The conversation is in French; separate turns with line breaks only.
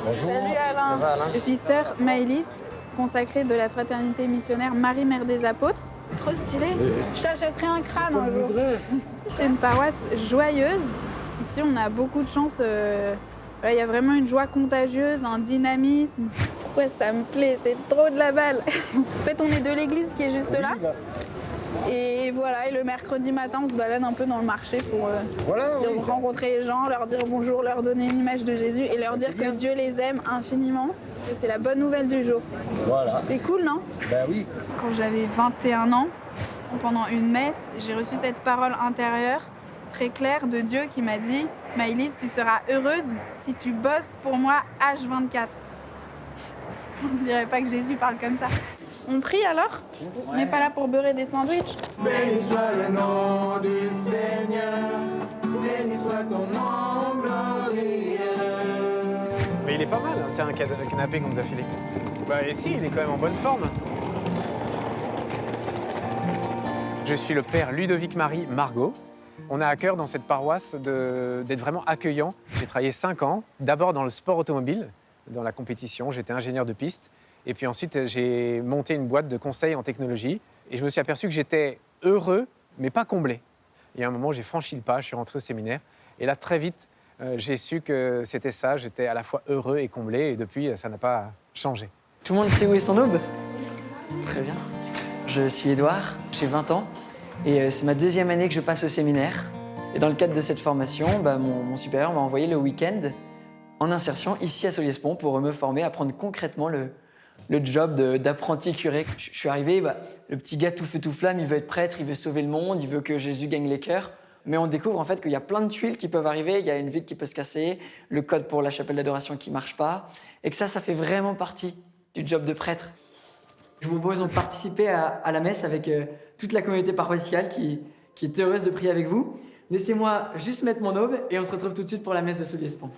Bonjour.
Salut Alain.
Ça va, Alain?
Je suis sœur Maëlys, consacrée de la fraternité missionnaire Marie-Mère des Apôtres. Trop stylé. Je t'achèterai un crâne un jour. C'est une paroisse joyeuse. Ici, on a beaucoup de chance. Voilà, il y a vraiment une joie contagieuse, un dynamisme. Ouais, ça me plaît, c'est trop de la balle. En fait, on est de l'église qui est juste là. Et voilà, et le mercredi matin, on se balade un peu dans le marché pour rencontrer les gens, leur dire bonjour, leur donner une image de Jésus et leur dire que Dieu les aime infiniment. Que c'est la bonne nouvelle du jour.
Voilà.
C'est cool, non?
Ben oui.
Quand j'avais 21 ans, pendant une messe, j'ai reçu cette parole intérieure très claire de Dieu qui m'a dit « Maëlys, tu seras heureuse si tu bosses pour moi H24 ». On se dirait pas que Jésus parle comme ça. On prie alors? On n'est pas là pour beurrer des sandwichs.
Béni soit le nom du Seigneur, béni soit ton nom glorieux.
Mais il est pas mal, hein, tiens, un canapé qu'on nous a filé. Bah et si, il est quand même en bonne forme. Je suis le père Ludovic-Marie Margot. On a à cœur dans cette paroisse d'être vraiment accueillant. J'ai travaillé 5 ans, d'abord dans le sport automobile, dans la compétition, j'étais ingénieur de piste. Et puis ensuite, j'ai monté une boîte de conseil en technologie. Et je me suis aperçu que j'étais heureux, mais pas comblé. Il y a un moment, j'ai franchi le pas, je suis rentré au séminaire. Et là, très vite, j'ai su que c'était ça. J'étais à la fois heureux et comblé. Et depuis, ça n'a pas changé.
Tout le monde sait où est son aube? Très bien. Je suis Édouard, j'ai 20 ans. Et c'est ma 2e année que je passe au séminaire. Et dans le cadre de cette formation, mon supérieur m'a envoyé le week-end en insertion ici à Solliès-Pont pour me former, apprendre concrètement le job d'apprenti curé. Je suis arrivé, le petit gars tout feu tout flamme, il veut être prêtre, il veut sauver le monde, il veut que Jésus gagne les cœurs. Mais on découvre en fait qu'il y a plein de tuiles qui peuvent arriver, il y a une vitre qui peut se casser, le code pour la chapelle d'adoration qui ne marche pas. Et que ça fait vraiment partie du job de prêtre. Je vous propose donc de participer à la messe avec toute la communauté paroissiale qui est heureuse de prier avec vous. Laissez-moi juste mettre mon aube et on se retrouve tout de suite pour la messe de Solliès-Pont.